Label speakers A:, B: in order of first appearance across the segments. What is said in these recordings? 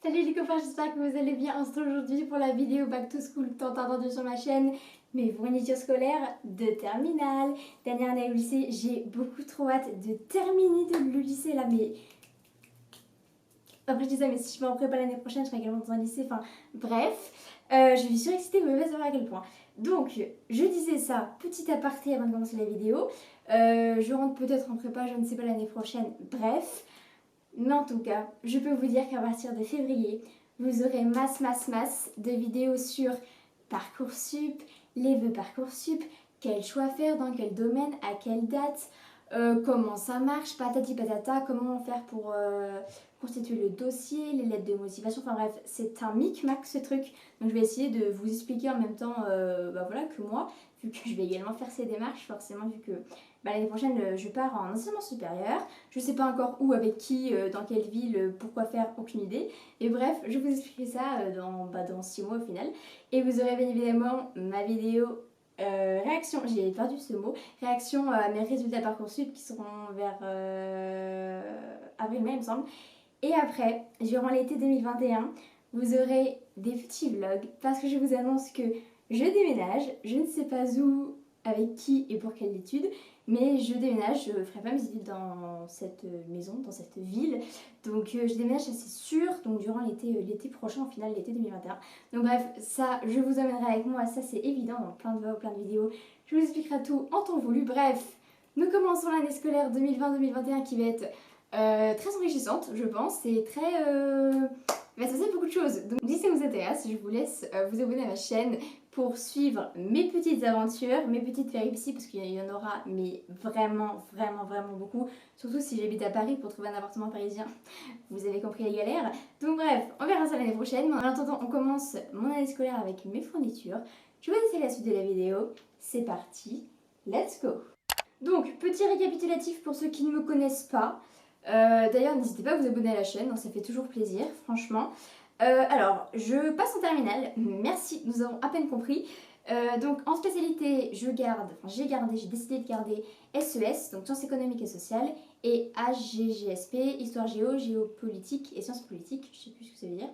A: Salut les copains, j'espère que vous allez bien. On se retrouve aujourd'hui pour la vidéo Back to School tant attendue sur ma chaîne. Mes fournitures scolaires de terminale. Dernière année au lycée, j'ai beaucoup trop hâte de terminer le lycée là, mais... Après je dis ça, mais si je vais en prépa l'année prochaine, je serai également dans un lycée, enfin bref. Je suis surexcitée, vous pouvez savoir à quel point. Donc, je disais ça, petit aparté avant de commencer la vidéo. Je rentre peut-être en prépa, je ne sais pas, l'année prochaine, bref. Mais en tout cas, je peux vous dire qu'à partir de février, vous aurez masse de vidéos sur Parcoursup, les vœux Parcoursup, quel choix faire, dans quel domaine, à quelle date, comment ça marche, patati patata, comment faire pour constituer le dossier, les lettres de motivation, enfin bref, c'est un micmac ce truc. Donc je vais essayer de vous expliquer en même temps voilà, que moi, vu que je vais également faire ces démarches, forcément vu que l'année prochaine je pars en enseignement supérieur. Je sais pas encore où, avec qui, dans quelle ville, pourquoi faire, aucune idée. Et bref, je vous expliquerai ça dans 6 mois au final. Et vous aurez bien évidemment ma vidéo réaction, j'ai perdu ce mot, réaction à mes résultats Parcoursup qui seront vers avril-mai il me semble. Et après, durant l'été 2021, vous aurez des petits vlogs parce que je vous annonce que je déménage, je ne sais pas où, avec qui et pour quelle étude, mais je déménage, je ne ferai pas mes études dans cette maison, dans cette ville. Donc je déménage, ça c'est sûr, donc durant l'été prochain, au final l'été 2021. Donc bref, ça je vous emmènerai avec moi, ça c'est évident dans plein de vlogs, plein de vidéos. Je vous expliquerai tout en temps voulu. Bref, nous commençons l'année scolaire 2020-2021 qui va être très enrichissante, je pense. C'est très... il va se passer beaucoup de choses. Donc si ça vous intéresse, je vous laisse vous abonner à ma chaîne pour suivre mes petites aventures, mes petites péripéties, parce qu'il y en aura mais vraiment beaucoup. Surtout si j'habite à Paris pour trouver un appartement parisien. Vous avez compris les galères. Donc bref, on verra ça l'année prochaine. En attendant, on commence mon année scolaire avec mes fournitures. Je vais laisser la suite de la vidéo. C'est parti, let's go. Donc, petit récapitulatif pour ceux qui ne me connaissent pas. D'ailleurs, n'hésitez pas à vous abonner à la chaîne, ça fait toujours plaisir, franchement. Alors, je passe en terminale, merci, nous avons à peine compris. Donc, en spécialité, j'ai décidé de garder SES, donc sciences économiques et sociales, et HGGSP, histoire géo, géopolitique et sciences politiques, je sais plus ce que ça veut dire.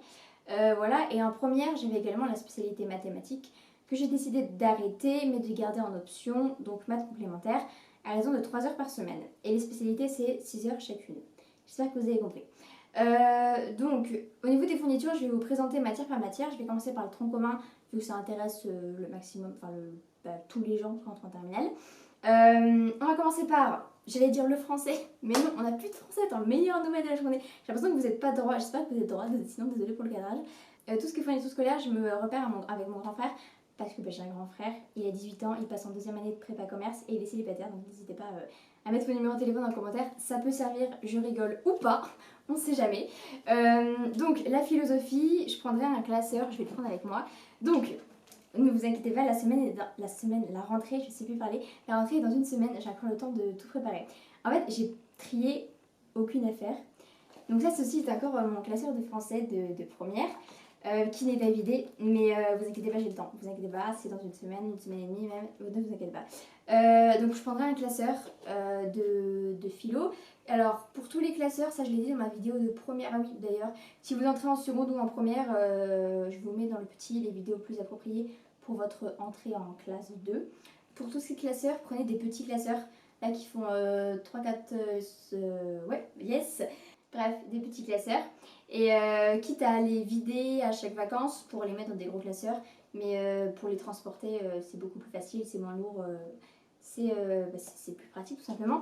A: Voilà, et en première, j'avais également la spécialité mathématiques, que j'ai décidé d'arrêter, mais de garder en option, donc maths complémentaires, à raison de 3 heures par semaine. Et les spécialités, c'est 6 heures chacune. J'espère que vous avez compris. Donc, au niveau des fournitures, je vais vous présenter matière par matière. Je vais commencer par le tronc commun, vu que ça intéresse le maximum, enfin tous les gens qui rentrent en terminale. On va commencer par, j'allais dire le français, mais non, on n'a plus de français dans le meilleur domaine de la journée. J'ai l'impression que vous n'êtes pas droit, j'espère que vous êtes droit, sinon désolé pour le cadrage. Tout ce qui est fourniture scolaire, je me repère avec mon grand frère, parce que j'ai un grand frère, il a 18 ans, il passe en 2e année de prépa commerce et il est célibataire, donc n'hésitez pas à mettre vos numéros de téléphone dans le commentaire, ça peut servir, je rigole ou pas, on sait jamais. Donc la philosophie, je prendrai un classeur, je vais le prendre avec moi. Donc, ne vous inquiétez pas, la rentrée, je sais plus parler, la rentrée est dans une semaine, j'ai encore le temps de tout préparer. En fait, j'ai trié aucune affaire. Donc ça, ceci est encore mon classeur de français de première. Qui n'est pas vidé, mais vous inquiétez pas, j'ai le temps. Vous inquiétez pas, c'est dans une semaine et demie même, ne vous inquiétez pas. Donc je prendrai un classeur de philo. Alors pour tous les classeurs, ça je l'ai dit dans ma vidéo de première, ah oui d'ailleurs, si vous entrez en seconde ou en première, je vous mets dans le petit les vidéos plus appropriées pour votre entrée en classe 2. Pour tous ces classeurs, prenez des petits classeurs là qui font 3-4, ouais, yes. Bref, des petits classeurs. Et quitte à les vider à chaque vacances pour les mettre dans des gros classeurs, mais pour les transporter, c'est beaucoup plus facile, c'est moins lourd, c'est plus pratique tout simplement.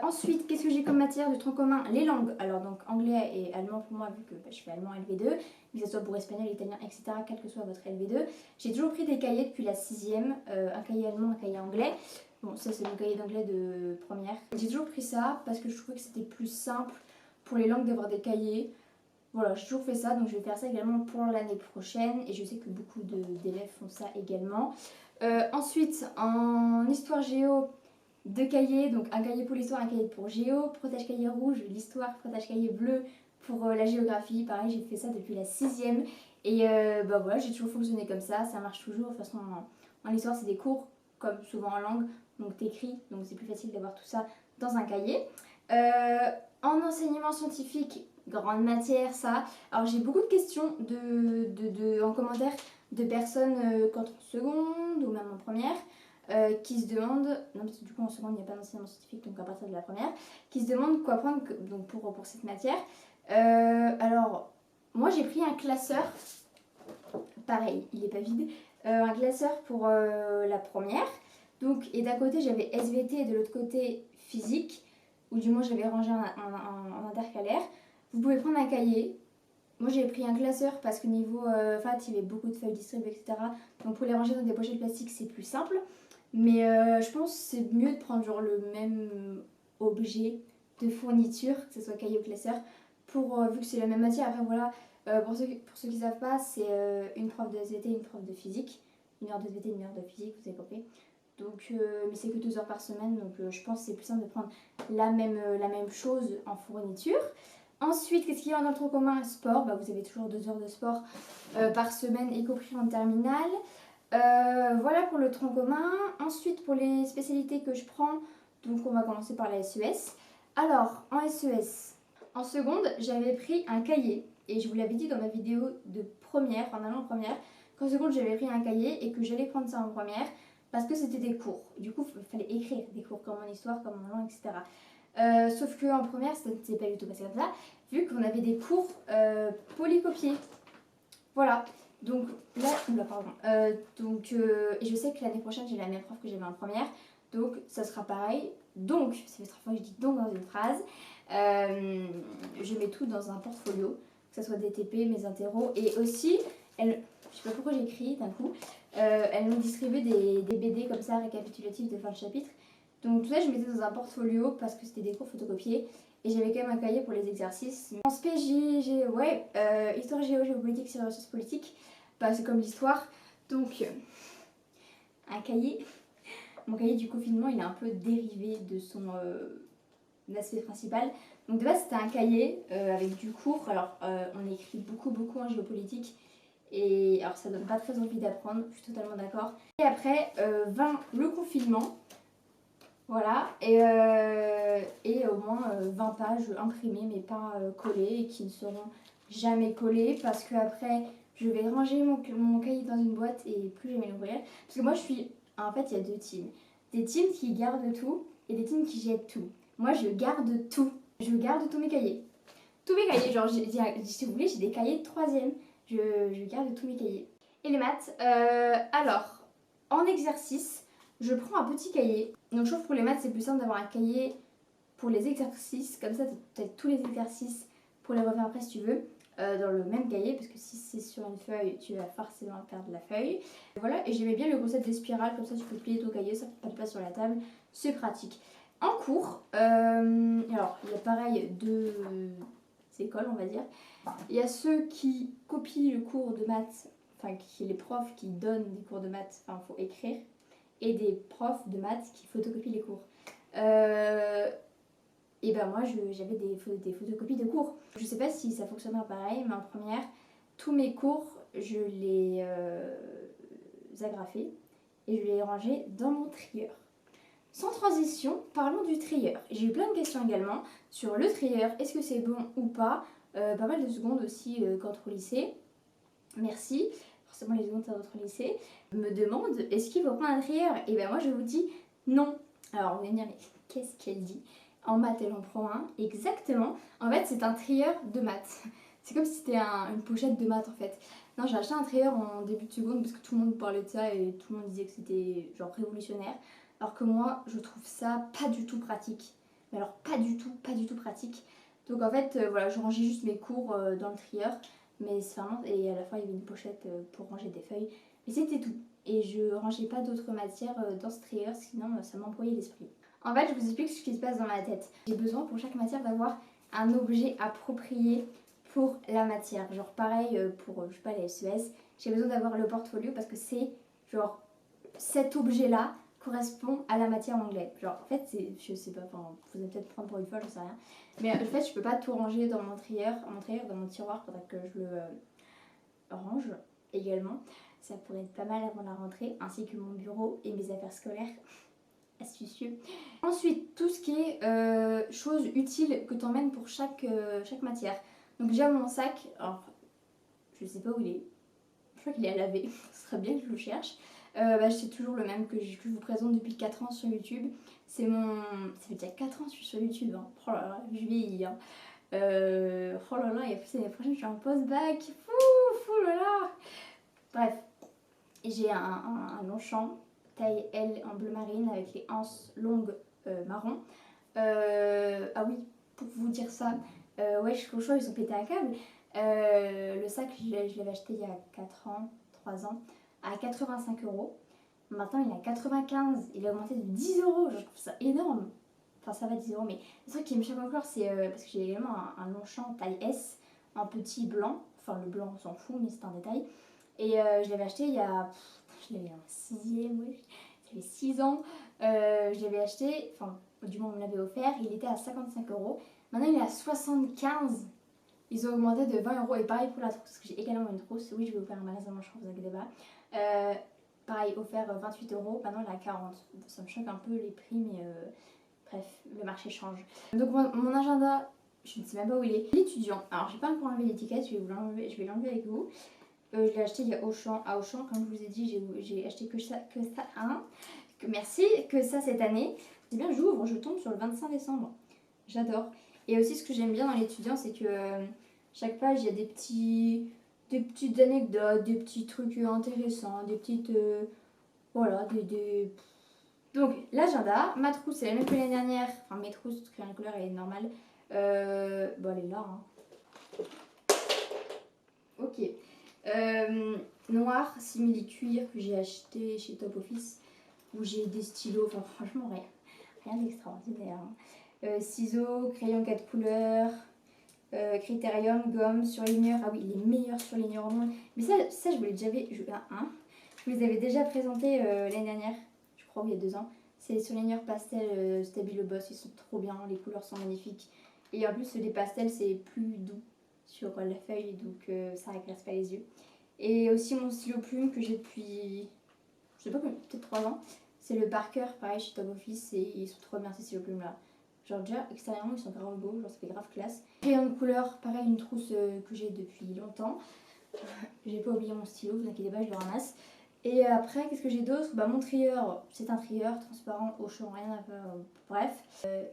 A: Ensuite, qu'est-ce que j'ai comme matière de tronc commun? Les langues. Alors donc anglais et allemand pour moi, vu que je fais allemand LV2, que ce soit pour espagnol, italien, etc., quel que soit votre LV2. J'ai toujours pris des cahiers depuis la 6e, un cahier allemand, un cahier anglais. Bon, ça c'est mon cahier d'anglais de première. J'ai toujours pris ça parce que je trouvais que c'était plus simple pour les langues d'avoir des cahiers. Voilà, j'ai toujours fait ça, donc je vais faire ça également pour l'année prochaine et je sais que beaucoup d'élèves font ça également. Ensuite, en histoire géo, 2 cahiers, donc un cahier pour l'histoire, un cahier pour géo, protège cahier rouge, l'histoire, protège cahier bleu pour la géographie. Pareil, j'ai fait ça depuis la 6e et voilà, j'ai toujours fonctionné comme ça marche toujours. De toute façon, en histoire, c'est des cours, comme souvent en langue, donc t'écris, donc c'est plus facile d'avoir tout ça dans un cahier. En enseignement scientifique, grande matière, ça. Alors j'ai beaucoup de questions en commentaire de personnes quand en seconde ou même en première qui se demandent, non parce que du coup en seconde il n'y a pas d'enseignement scientifique donc à partir de la première, qui se demandent quoi prendre donc pour cette matière. Alors moi j'ai pris un classeur, pareil il n'est pas vide, un classeur pour la première. Donc, et d'un côté j'avais SVT et de l'autre côté physique, ou du moins j'avais rangé en intercalaire. Vous pouvez prendre un cahier. Moi j'ai pris un classeur parce que niveau FAT il y avait beaucoup de feuilles distribuées, etc. Donc pour les ranger dans des pochettes plastiques c'est plus simple. Mais je pense que c'est mieux de prendre genre le même objet de fourniture, que ce soit cahier ou classeur, pour, vu que c'est la même matière. Après voilà, pour ceux qui ne savent pas, c'est une prof de SVT et une prof de physique. Une heure de SVT, une heure de physique, vous avez compris. Donc, mais c'est que 2 heures par semaine, donc je pense que c'est plus simple de prendre la même chose en fourniture. Ensuite, qu'est-ce qu'il y a dans le tronc commun? Sport, bah, vous avez toujours 2 heures de sport par semaine, y compris en terminale. Voilà pour le tronc commun. Ensuite, pour les spécialités que je prends, donc on va commencer par la SES. Alors, en SES, en seconde, j'avais pris un cahier. Et je vous l'avais dit dans ma vidéo de première, en allant en première, qu'en seconde, j'avais pris un cahier et que j'allais prendre ça en première parce que c'était des cours. Du coup, il fallait écrire des cours comme en histoire, comme en langue, etc. Sauf qu'en première, c'était pas du tout passé comme ça, vu qu'on avait des cours polycopiés. Voilà. Donc là, pardon. Et je sais que l'année prochaine, j'ai la même prof que j'avais en première. Donc ça sera pareil. Donc, ça fait 3 fois que je dis donc dans une phrase. Je mets tout dans un portfolio, que ce soit des TP, mes interros. Et aussi, je sais pas pourquoi j'écris d'un coup, elle nous distribuait des BD comme ça, récapitulatifs de fin de chapitre. Donc tout ça, je mettais dans un portfolio parce que c'était des cours photocopiés. Et j'avais quand même un cahier pour les exercices. En spé, ouais, histoire, géopolitique, sciences politiques. Bah, c'est comme l'histoire. Donc, un cahier. Mon cahier du confinement, il est un peu dérivé de son aspect principal. Donc de base, c'était un cahier avec du cours. Alors, on écrit beaucoup en géopolitique. Et alors, ça donne pas très envie d'apprendre, je suis totalement d'accord. Et après, vint le confinement. Voilà, et au moins 20 pages imprimées mais pas collées et qui ne seront jamais collées parce que après je vais ranger mon cahier dans une boîte et plus jamais l'ouvrir. Parce que moi je suis, en fait il y a 2 teams. Des teams qui gardent tout et des teams qui jettent tout. Moi je garde tout. Je garde tous mes cahiers. Tous mes cahiers, genre si vous voulez j'ai des cahiers de 3e. Je garde tous mes cahiers. Et les maths, alors en exercice, je prends un petit cahier. Donc je trouve que pour les maths, c'est plus simple d'avoir un cahier pour les exercices. Comme ça, tu as tous les exercices pour les refaire après si tu veux, dans le même cahier. Parce que si c'est sur une feuille, tu vas forcément perdre la feuille. Voilà, et j'aimais bien le concept des spirales. Comme ça, tu peux plier ton cahier, ça ne prend pas de place sur la table. C'est pratique. En cours, alors il y a pareil 2 écoles, on va dire. Il y a ceux qui copient le cours de maths, enfin qui les profs qui donnent des cours de maths, enfin il faut écrire, et des profs de maths qui photocopient les cours. Et ben moi j'avais des photocopies de cours. Je sais pas si ça fonctionnera pareil, mais en première, tous mes cours, je les agrafais et je les rangeais dans mon trieur. Sans transition, parlons du trieur. J'ai eu plein de questions également sur le trieur, est-ce que c'est bon ou pas. Pas mal de secondes aussi qu'entre lycée. Merci. Forcément les secondes c'est notre lycée. Me demande est-ce qu'il faut prendre un trieur. Et ben moi je vous dis non. Alors vous allez me dire mais qu'est-ce qu'elle dit? En maths elle en prend un. Exactement. En fait c'est un trieur de maths. C'est comme si c'était une pochette de maths en fait. Non, j'ai acheté un trieur en début de seconde parce que tout le monde parlait de ça et tout le monde disait que c'était genre révolutionnaire. Alors que moi je trouve ça pas du tout pratique. Mais alors pas du tout pratique. Donc en fait voilà, je rangeais juste mes cours dans le trieur. Mais c'est vraiment, et à la fin il y avait une pochette pour ranger des feuilles. Mais c'était tout. Et je rangeais pas d'autres matières dans ce trieur, sinon ça m'embrouillait l'esprit. En fait, je vous explique ce qui se passe dans ma tête. J'ai besoin pour chaque matière d'avoir un objet approprié pour la matière. Genre pareil pour, je sais pas, les SES, j'ai besoin d'avoir le portfolio parce que c'est genre cet objet-là correspond à la matière anglais. Genre en fait, je sais pas, enfin, vous allez peut-être prendre pour une fois, je sais rien. Mais en fait, je peux pas tout ranger dans mon trieur, dans mon tiroir, faudrait que je le range également. Ça pourrait être pas mal avant la rentrée, ainsi que mon bureau et mes affaires scolaires. Astucieux. Ensuite, tout ce qui est choses utiles que tu emmènes pour chaque matière. Donc j'ai mon sac, alors je sais pas où il est, je crois qu'il est à laver, ce serait bien que je le cherche. C'est toujours le même que je vous présente depuis 4 ans sur YouTube. C'est mon... Ça fait déjà 4 ans que je suis sur YouTube, hein. Oh là là, je vieillis, hein. Oh là là, et puis l'année prochaine je suis en post-bac, fou là là. Bref, j'ai un Longchamp, taille L en bleu marine avec les anses longues marron. Ah oui, pour vous dire ça, wesh, Longchamp ils ont pété un câble. Le sac, je l'avais acheté il y a 4 ans, 3 ans, à 85 euros. Maintenant, il est à 95. Il a augmenté de 10 euros. Je trouve ça énorme. Enfin, ça va 10 euros, mais le truc qui me choque encore, c'est parce que j'ai également un Longchamp taille S en petit blanc. Enfin, le blanc, on s'en fout, mais c'est un détail. Et je l'avais acheté il y a. Je l'avais en 6ème, oui. J'avais 6 ans. Je l'avais acheté, enfin, du moins, on me l'avait offert. Il était à 55 euros. Maintenant, il est à 75. Ils ont augmenté de 20 euros. Et pareil pour la trousse, parce que j'ai également une trousse. Oui, je vais vous faire un magasin de vous inquiétez pas. Pareil, offert 28 euros. Maintenant, il est à 40. Ça me choque un peu les prix, mais bref, le marché change. Donc, mon agenda, je ne sais même pas où il est. L'étudiant. Alors, j'ai pas encore enlevé l'étiquette, je vais l'enlever avec vous. Je l'ai acheté il y a Auchan. À Auchan, comme je vous ai dit, j'ai acheté que ça, hein. Merci, que ça cette année. C'est bien, j'ouvre, je tombe sur le 25 décembre. J'adore. Et aussi, ce que j'aime bien dans l'étudiant, c'est que chaque page, il y a des petites anecdotes, des petits trucs intéressants, des petites. Voilà, Donc, l'agenda, ma trousse, c'est la même que l'année dernière. Enfin, mes trousses, parce que la couleur, elle est normale. Elle est là, hein. Ok. Noir, simili-cuir que j'ai acheté chez Top Office, où j'ai des stylos, enfin franchement rien d'extraordinaire, hein. Ciseaux, crayons 4 couleurs, critérium, gomme, surligneur. Ah oui, les meilleurs surligneurs au monde. Mais ça je vous l'ai déjà vu, je vous les avais déjà présenté l'année dernière, je crois, il y a 2 ans. C'est les surligneurs pastel Stabilo Boss, ils sont trop bien, les couleurs sont magnifiques. Et en plus, les pastels, c'est plus doux sur la feuille, donc ça agresse pas les yeux. Et aussi mon stylo plume que j'ai depuis, je sais pas, peut-être 3 ans. C'est le Parker, pareil chez Top Office, et ils sont trop bien ces stylos plumes là. Genre déjà, extérieurement, ils sont grave beaux, genre ça fait grave classe. Crayon de couleur, pareil, une trousse que j'ai depuis longtemps. J'ai pas oublié mon stylo, vous inquiétez pas, je le ramasse. Et après, qu'est-ce que j'ai d'autre? Mon trieur, c'est un trieur transparent, Auchan, rien à faire, bref.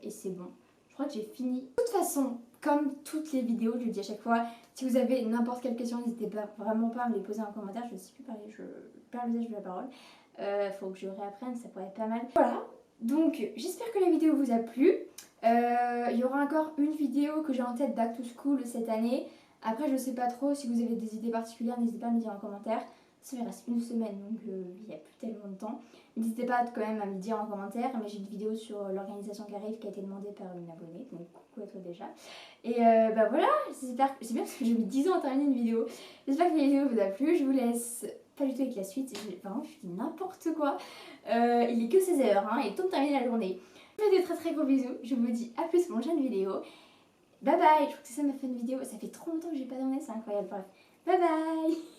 A: Et c'est bon. Je crois que j'ai fini. De toute façon, comme toutes les vidéos, je le dis à chaque fois, si vous avez n'importe quelle question, n'hésitez pas vraiment pas à me les poser en commentaire. Je ne sais plus parler, je perds l'usage de la parole. Faut que je réapprenne, ça pourrait être pas mal. Voilà, donc j'espère que la vidéo vous a plu. Il y aura encore une vidéo que j'ai en tête Back to School cette année. Après, je sais pas trop, si vous avez des idées particulières, n'hésitez pas à me dire en commentaire. Ça il reste une semaine, donc il n'y a plus tellement de temps. N'hésitez pas quand même à me dire en commentaire, mais j'ai une vidéo sur l'organisation qui arrive qui a été demandée par une abonnée, donc coucou à toi déjà. Et voilà, c'est bien parce que j'ai mis 10 ans à terminer une vidéo. J'espère que la vidéo vous a plu, je vous laisse pas du tout avec la suite, vraiment je fais n'importe quoi. Il est que 16h, hein, il est temps de terminer la journée. Je vous fais de très très gros bisous, je vous dis à plus pour une prochaine vidéo. Bye bye, je crois que c'est ça ma fin de vidéo, ça fait trop longtemps que j'ai pas donné, c'est incroyable, bref. Bye bye.